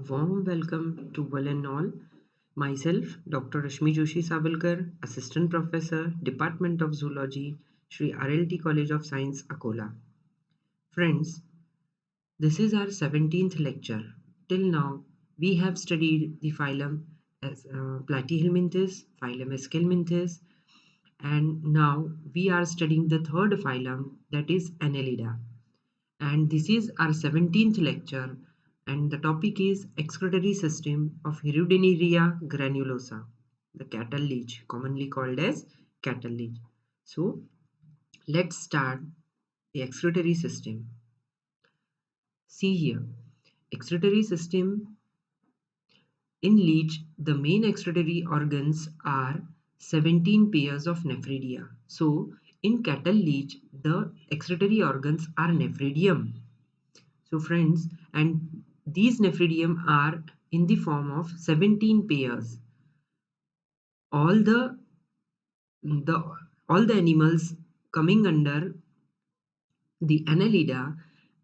warm welcome to one and all. Myself, Dr. Rashmi Joshi Sabalkar, Assistant Professor, Department of Zoology, Shri RLT College of Science, Akola. Friends, this is our 17th lecture. Till now, we have studied the phylum as Platyhelminthes, phylum Aschelminthes, and now we are studying the third phylum, that is Annelida. And this is our 17th lecture, and the topic is excretory system of Hirudinea granulosa, the cattle leech, commonly called as cattle leech. So let's start the excretory system. See here, excretory system in leech, the main excretory organs are 17 pairs of nephridia. So in cattle leech, the excretory organs are nephridium. So friends, and these nephridium are in the form of 17 pairs. All the all the animals coming under the Annelida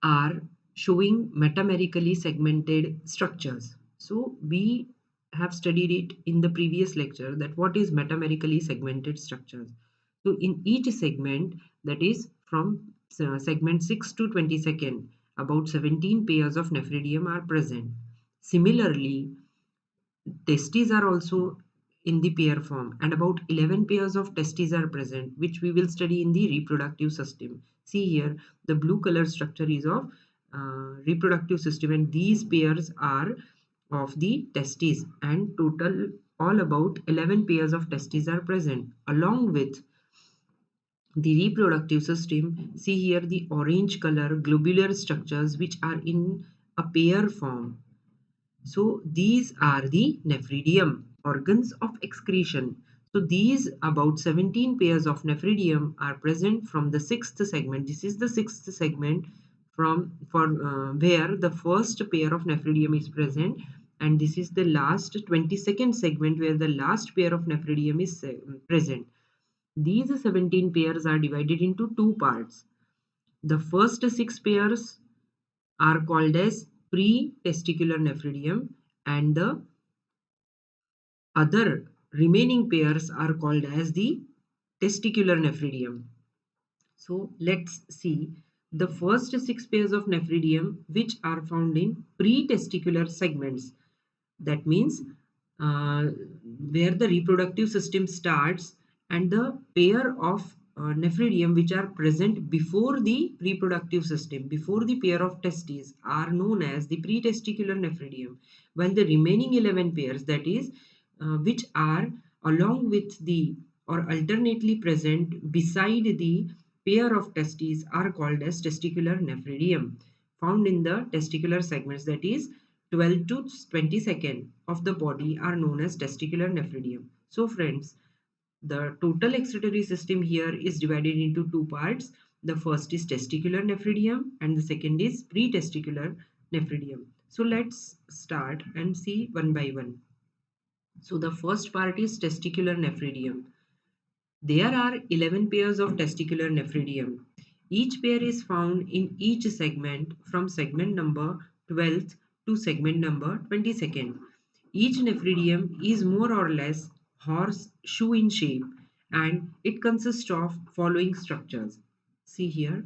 are showing metamerically segmented structures. So we have studied it in the previous lecture that what is metamerically segmented structures. So in each segment, that is from segment 6 to 22nd, about 17 pairs of nephridium are present. Similarly, testes are also in the pair form, and about 11 pairs of testes are present, which we will study in the reproductive system. See here, the blue color structure is of reproductive system, and these pairs are of the testes, and total all about 11 pairs of testes are present. Along with the reproductive system, see here the orange color globular structures which are in a pair form. So these are the nephridium, organs of excretion. So these about 17 pairs of nephridium are present from the sixth segment. This is the sixth segment from for where the first pair of nephridium is present, and this is the last 22nd segment where the last pair of nephridium is present. These 17 pairs are divided into two parts. The first six pairs are called as pre-testicular nephridium, and the other remaining pairs are called as the testicular nephridium. So let's see the first six pairs of nephridium which are found in pre-testicular segments. That means uh, where the reproductive system starts, and the pair of nephridium which are present before the reproductive system, before the pair of testes, are known as the pretesticular nephridium, while the remaining 11 pairs, that is which are along with the or alternately present beside the pair of testes, are called as testicular nephridium, found in the testicular segments, that is 12 to 22nd of the body are known as testicular nephridium. So friends, the total excretory system here is divided into two parts. The first is testicular nephridium and the second is pretesticular nephridium. So let's start and see one by one. So the first part is testicular nephridium. There are 11 pairs of testicular nephridium. Each pair is found in each segment from segment number 12th to segment number 22nd. Each nephridium is more or less horseshoe in shape, and it consists of following structures. See here,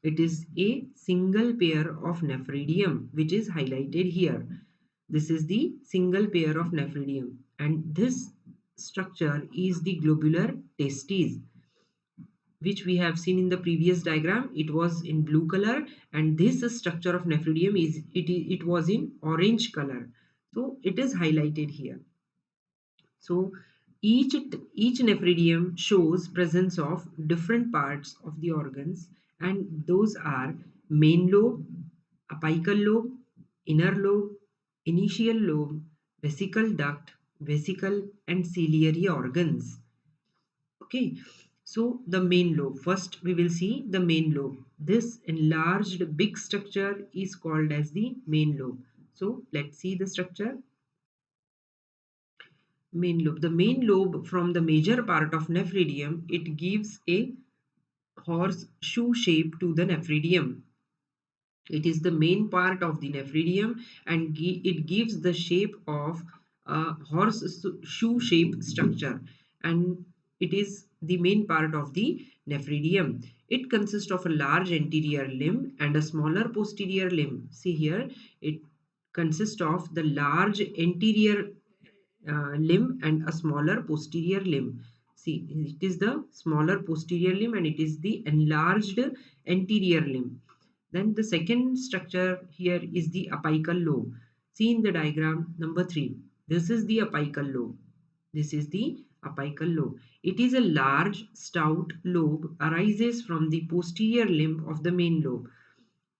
it is a single pair of nephridium which is highlighted here. This is the single pair of nephridium, and this structure is the globular testes, which we have seen in the previous diagram. It was in blue color, and this structure of nephridium it was in orange color. So it is highlighted here. So each nephridium shows presence of different parts of the organs, and those are main lobe, apical lobe, inner lobe, initial lobe, vesicle duct, vesicle, and ciliary organs. Okay, so the main lobe. First, we will see the main lobe. This enlarged big structure is called as the main lobe. So let's see the structure. Main lobe. The main lobe from the major part of nephridium, it gives a horseshoe shape to the nephridium. It is the main part of the nephridium, and it gives the shape of a horseshoe shaped structure, and it is the main part of the nephridium. It consists of a large anterior limb and a smaller posterior limb. See here, it consists of the large anterior limb and a smaller posterior limb. See, it is the smaller posterior limb and it is the enlarged anterior limb. Then the second structure here is the apical lobe. See in the diagram number 3. This is the apical lobe. This is the apical lobe. It is a large, stout lobe arises from the posterior limb of the main lobe.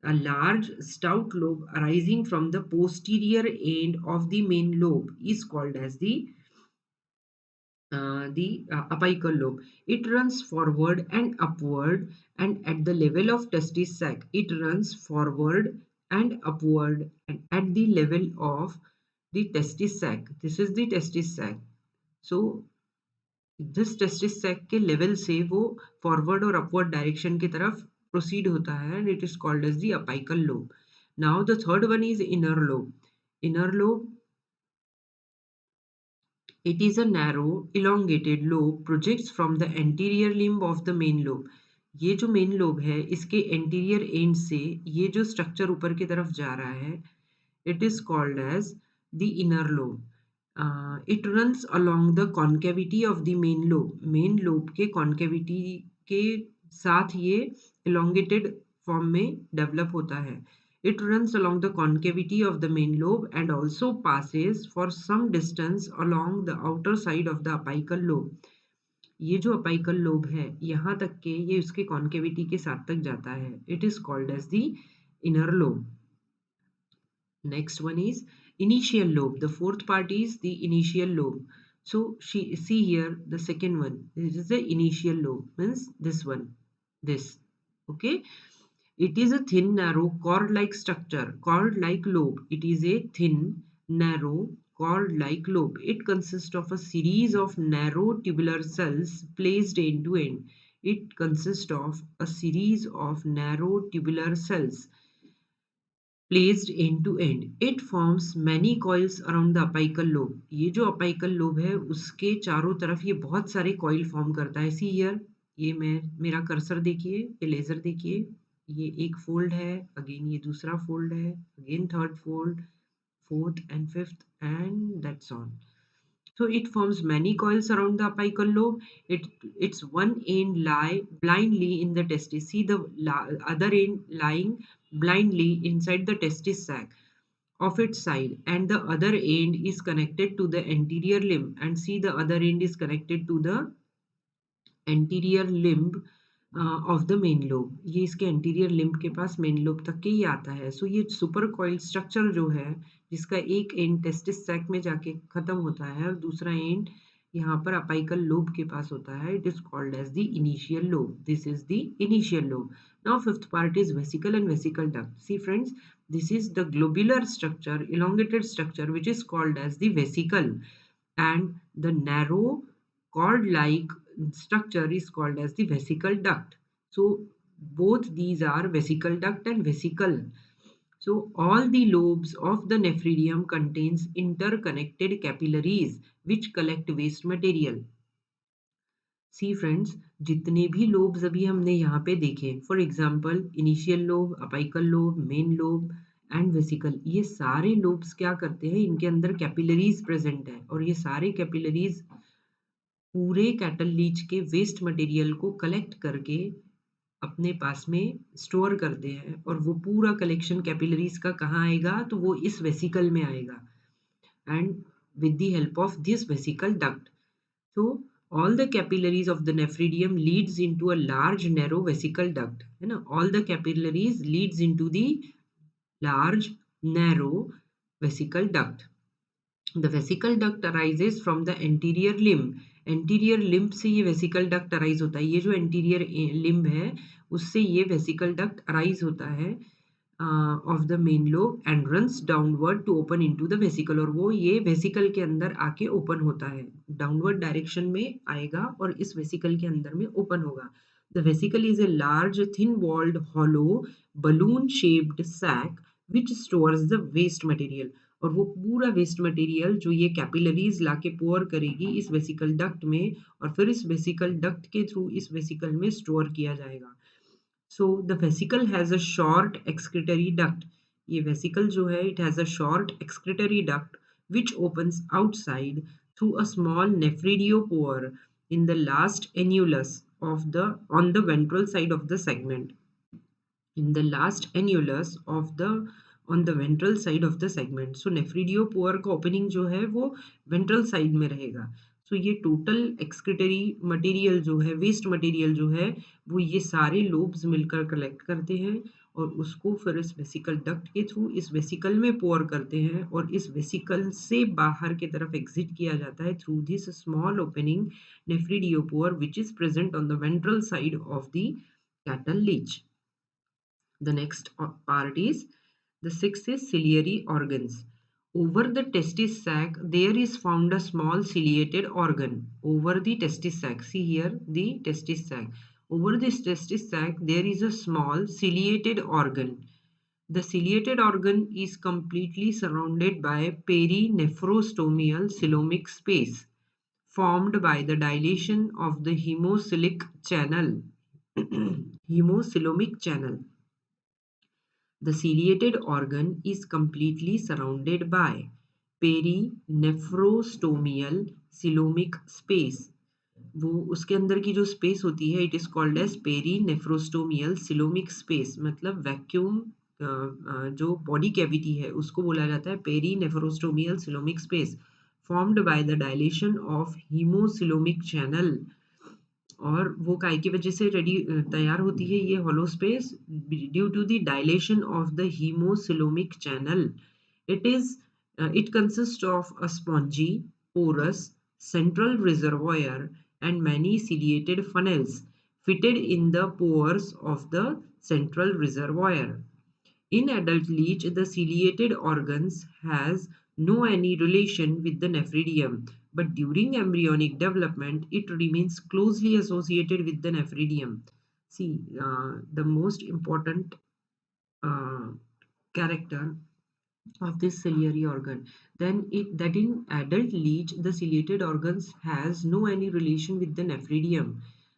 A large, stout lobe arising from the posterior end of the main lobe is called as the apical lobe. It runs forward and upward, and at the level of testis sac, it runs forward and upward, and at the level of the testis sac. This is the testis sac. So this testis sac के level से वो forward और upward direction की तरफ proceed होता है, and it is called as the apical lobe. Now the third one is inner lobe. Inner lobe, it is a narrow, elongated lobe projects from the anterior limb of the main lobe. ये जो main lobe है इसके anterior and से ये जो structure ऊपर की तरफ जा रहा है, it is called as the inner lobe. It runs along the concavity of the main lobe के कॉन्केविटी के साथ ये elongated फॉर्म में डेवलप होता है. It runs along the concavity of the main lobe and also passes for some distance along the outer side of the apical lobe. ये जो apical lobe है यहाँ तक के ये उसके concavity के साथ तक जाता है. It is called as the inner lobe. Next one is initial lobe. The fourth part is the initial lobe. So see here the second one. This is the initial lobe. Means this one. This. Okay. It is a thin, narrow, cord-like structure, cord-like lobe. It is a thin, narrow, cord-like lobe. It consists of a series of narrow tubular cells placed end to end. It consists of a series of narrow tubular cells placed end to end. It forms many coils around the apical lobe. ये जो apical lobe है उसके चारों तरफ ये बहुत सारे coil form करता है. See here, ये मेरा कर्सर देखिए, ये लेजर देखिए, ये एक फोल्ड है, अगेन ये दूसरा फोल्ड है, again third fold, fourth and fifth, and that's on. So it forms many coils around the apical lobe. Its one end lie blindly in the testis. See the other end lying blindly inside the testis sac of its side, and the other end is connected to the anterior limb, and see the other end is connected to the anterior limb of the main lobe. ये इसके anterior limb के पास main lobe तक के ही आता है. सो ये super coil structure जो है जिसका एक एंड टेस्टिस सैक में जाके खत्म होता है और दूसरा एंड यहाँ पर अपाइकल लोब के पास होता है. It is called as the initial lobe. This is the initial lobe. Now fifth part is vesicle and vesicle duct. See friends, this is the globular structure, elongated structure, which is called as the vesicle, and the narrow cord like structure is called as the vesicle duct. So both these are vesicle duct and vesicle. So all the lobes of the nephridium contains interconnected capillaries which collect waste material. See friends, जितने भी lobes अभी हमने यहाँ पे देखे, for example initial lobe, apical lobe, main lobe and vesicle, ये सारे lobes क्या करते हैं, इनके अंदर कैपिलरीज प्रेजेंट है और ये सारे कैपिलरीज पूरे कैटल लीच के वेस्ट मटेरियल को कलेक्ट करके अपने पास में स्टोर करते हैं. और वो पूरा कलेक्शन कैपिलरीज का कहाँ आएगा, तो वो इस वेसिकल में आएगा, and with the help of this vesicle duct. So all the capillaries of the nephridium leads into a large narrow vesicle duct. है ना, all the capillaries leads into the large narrow vesicle duct. The vesicle duct arises from the anterior limb. Anterior limb से ये vesicle duct arise होता है. ये जो anterior limb है उससे ये vesicle duct arise होता है of the main lobe and runs downward to open into the vesicle. और वो ये vesicle के अंदर आके open होता है, downward direction में आएगा और इस vesicle के अंदर में open होगा. The vesicle is a large, thin-walled, hollow, balloon-shaped sac which stores the waste material. और वो पूरा वेस्ट मटेरियल जो ये कैपिलरीज लाके पोर करेगी इस वेसिकल डक्ट में, और फिर इस वेसिकल डक्ट के थ्रू इस वेसिकल में स्टोर किया जाएगा. So the vesicle has a short excretory duct. ये vesicle जो है it has a short excretory duct which opens outside through a small nephridiopore in the last annulus of the on the ventral side of the segment. In the last annulus of the on the ventral side of the segment. So nephridiopore का opening जो है वो ventral side में रहेगा. So ये total excretory material जो है waste material जो है वो ये सारे lobes मिलकर collect करते हैं और उसको फिर इस वेसिकल डक्ट के थ्रू इस वेसिकल में पोर करते हैं और इस वेसिकल से बाहर की तरफ एग्जिट किया जाता है through this small opening nephridiopore which is present on the ventral side of the cattle leech. The next part is the sixth is ciliary organs. Over the testis sac, there is found a small ciliated organ. Over the testis sac, see here the testis sac. Over this testis sac, there is a small ciliated organ. The ciliated organ is completely surrounded by perinephrostomial coelomic space formed by the dilation of the hemocoelic channel. Hemocoelomic channel. The ciliated organ is completely surrounded by perinephrostomial coelomic space. वो उसके अंदर की जो space होती है it is called as perinephrostomial coelomic space. मतलब vacuum जो body cavity है उसको बोला जाता है perinephrostomial coelomic space formed by the dilation of haemocoelomic channel. और वो काय की वजह से तैयार होती है ये hollow space due to the dilation of the haemocoelomic channel. It consist of a spongy porous central reservoir and many ciliated funnels fitted in the pores of the central reservoir. In adult leech, the ciliated organs has no any relation with the nephridium, but during embryonic development, it remains closely associated with the nephridium. See, the most important uh, character of this ciliary organ. Then it that in adult leech, the ciliated organs has no any relation with the nephridium.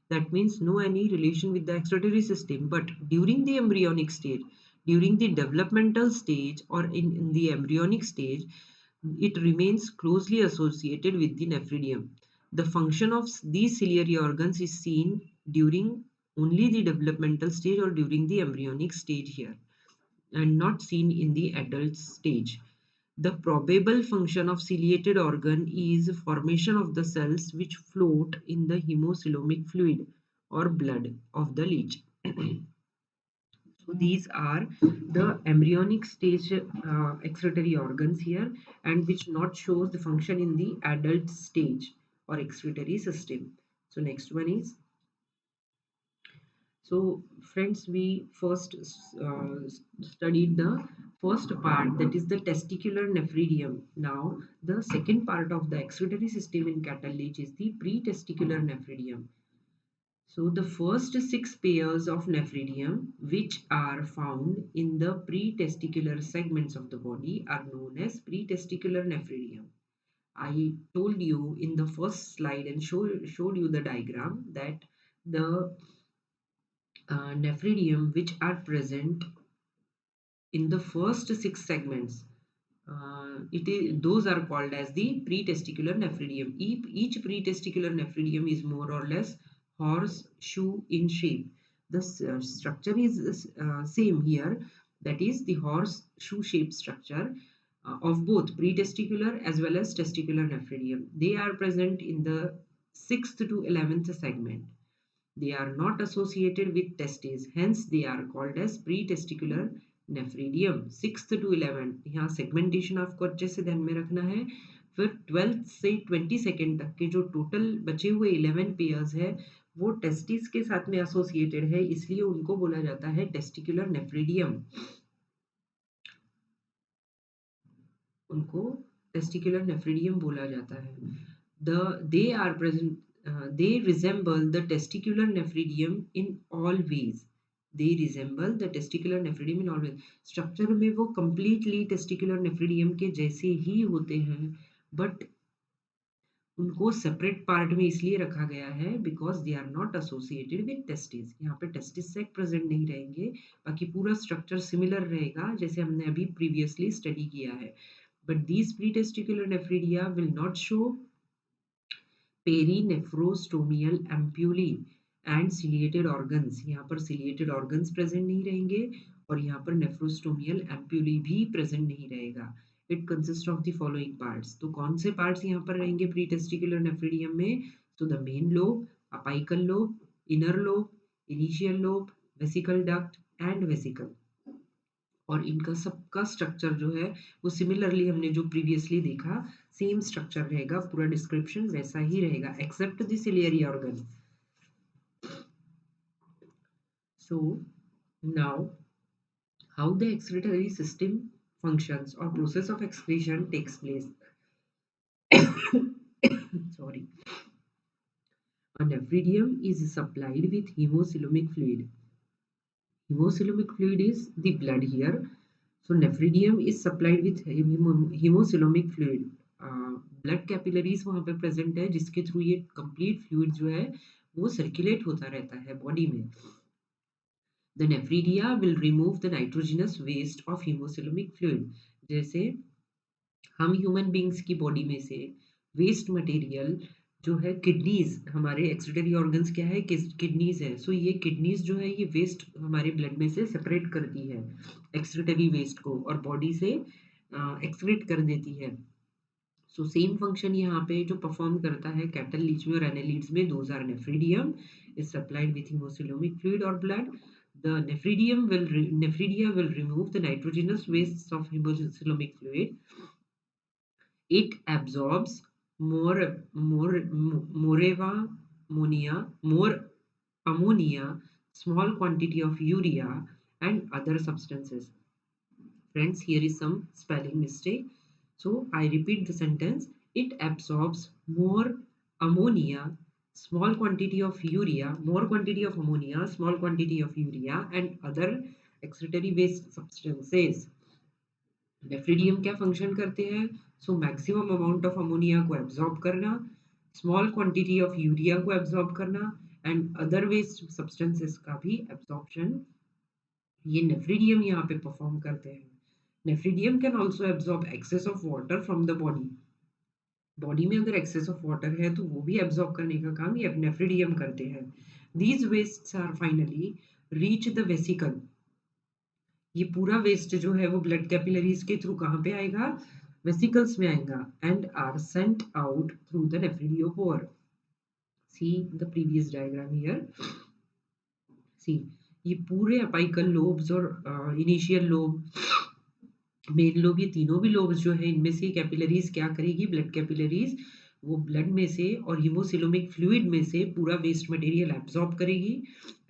That means no any relation with the excretory system. But during the embryonic stage, during the developmental stage or in the embryonic stage, it remains closely associated with the nephridium. The function of these ciliary organs is seen during only the developmental stage or during the embryonic stage here, and not seen in the adult stage. The probable function of ciliated organ is formation of the cells which float in the hemocoelomic fluid or blood of the leech. So these are the embryonic stage excretory organs here, and which not shows the function in the adult stage or excretory system. So next one is, so friends, we first studied the first part, that is the testicular nephridium. Now the second part of the excretory system in cattle leech is the pretesticular nephridium. So the first 6 pairs of nephridium which are found in the pretesticular segments of the body are known as pretesticular nephridium. I told you in the first slide and showed you the diagram that the nephridium which are present in the first 6 segments, those are called as the pretesticular nephridium. Each pretesticular nephridium is more or less horseshoe in shape. The structure is same here, that is the horseshoe shaped structure of both pretesticular as well as testicular nephridium. They are present in the 6th to 11th segment. They are not associated with testes, hence they are called as pretesticular nephridium. 6th to 11th, यहाँ segmentation आपको अच्छे से ध्यान में रखना है. फिर 12th से 22nd तक के जो टोटल बचे हुए 11 पेयर्स है वो टेस्टिस के साथ में एसोसिएटेड है, इसलिए उनको बोला जाता है टेस्टिकुलर नेफ्रिडियम. उनको टेस्टिकुलर नेफ्रिडियम बोला जाता है. They are present they resemble the testicular nephridium in all ways. They resemble the testicular nephridium in all ways. Structure में वो completely testicular nephridium के जैसे ही होते हैं, but उनको सेपरेट पार्ट में इसलिए रखा गया है because they are not associated with testis. यहाँ पे टेस्टिस सेक प्रेजेंट नहीं रहेंगे, बाकी पूरा स्ट्रक्चर सिमिलर रहेगा जैसे हमने अभी प्रीवियसली स्टडी किया है। But these pre testicular nephridia will not show perinephrostomial ampullae and ciliated organs. यहाँ पर सिलिएटेड ऑर्गन्स प्रेजेंट नहीं रहेंगे और यहाँ पर नेफ्रोस्टोमियल एम्प्यूली भी प्रेजेंट नहीं रहेगा। It consist of the following parts. तो कौन से पार्ट्स यहाँ पर रहेंगे प्री टेस्टिकुलर नेफ्रिडियम में? तो the main lobe, apical lobe, inner lobe, initial lobe, vesicle duct and vesicle. और इनका सबका स्ट्रक्चर जो है वो सिमिलरली हमने जो प्रीवियसली देखा सेम स्ट्रक्चर रहेगा, पूरा डिस्क्रिप्शन वैसा ही रहेगा except the ciliary organ. So now how the excretory system functions or process of excretion takes place. Sorry. A nephridium is supplied with hemocoelomic fluid. Hemocoelomic fluid is the blood here. So nephridium is supplied with hemocoelomic fluid. Blood capillaries वहां पे present है जिसके through ये complete fluid जो है वो circulate होता रहता है बॉडी में। The nephridia will remove the nitrogenous waste of hemocoelomic fluid. जैसे हम ह्यूमन बींग्स की बॉडी में से वेस्ट मटेरियल जो है, किडनीज, हमारे एक्सक्रीटरी ऑर्गन्स क्या है, किडनीज है। सो ये किडनीज जो है ये वेस्ट हमारे ब्लड में से सेपरेट करती है एक्सक्रीटरी वेस्ट को और बॉडी से एक्सक्रीट कर देती है। सो सेम फंक्शन यहाँ पे जो परफॉर्म करता है कैटल लीच में और एनालीड्स में, those are nephridium is supplied with hemocoelomic fluid or blood. The nephridia will remove the nitrogenous wastes of hemocoelomic fluid. It absorbs more ammonia, small quantity of urea and other substances. Friends, here is some spelling mistake. So I repeat the sentence. It absorbs more ammonia, small quantity of urea, more quantity of ammonia, small quantity of urea and other excretory waste substances. नेफ्रिडियम क्या function करते हैं? So maximum amount of ammonia को absorb करना, small quantity of urea को absorb करना and other waste substances का भी absorption ये नेफ्रिडियम यहाँ पे परफॉर्म करते हैं। Nephridium can also absorb excess of water from the body. Body में अगर एक्सेस ऑफ वाटर है तो वो भी एब्जॉर्ब करने का काम ये नेफ्रिडियम करते हैं। These wastes are finally reach the vesicle. ये पूरा वेस्ट जो है वो ब्लड कैपिलरीज के थ्रू कहाँ पे आएगा? वेसिकल्स में आएगा and are sent out through the nephridiopore. See the previous diagram here. See ये पूरे अपाइकल लोब्स और इनिशियल लोब, मेन लोब, ये तीनों भी लोब्स जो है इनमें से कैपिलरीज क्या करेगी? ब्लड कैपिलरीज वो ब्लड में से और हीमोसिलोमिक फ्लूइड में से पूरा वेस्ट मटेरियल एब्जॉर्ब करेगी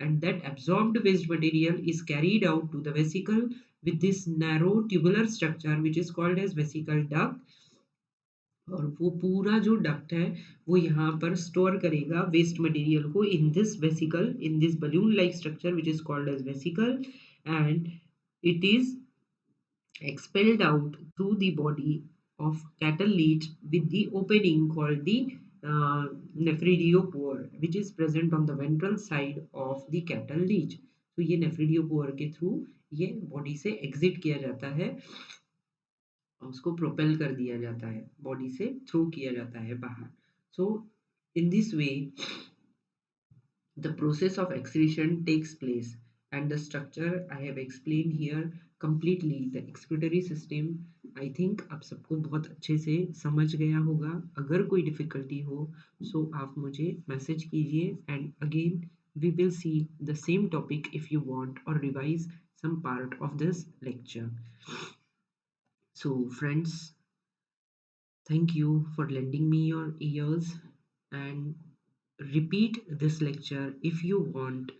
and that absorbed waste material is carried out to the vesicle with this narrow tubular structure which is called as vesicle duct. और वो पूरा जो डक्ट है वो यहाँ पर स्टोर करेगा वेस्ट मटेरियल को in this vesicle, in this balloon like structure which is called as vesicle and it is expelled out through the body of cattle leech with the opening called the nephridiopore which is present on the ventral side of the cattle leech. तो ये nephridiopore के through ये body से exit किया जाता है, उसको propel कर दिया जाता है, बॉडी से थ्रू किया जाता है बाहर। So in this way the process of excretion takes place and the structure I have explained here completely. The excretory system I think आप सबको बहुत अच्छे से समझ गया होगा। अगर कोई डिफिकल्टी हो so आप मुझे मैसेज कीजिए and again we will see the same topic if you want or revise some part of this lecture. So friends, thank you for lending me your ears and repeat this lecture if you want.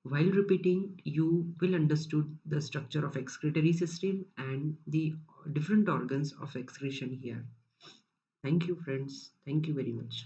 While repeating, you will understood the structure of excretory system and the different organs of excretion here. Thank you friends. Thank you very much.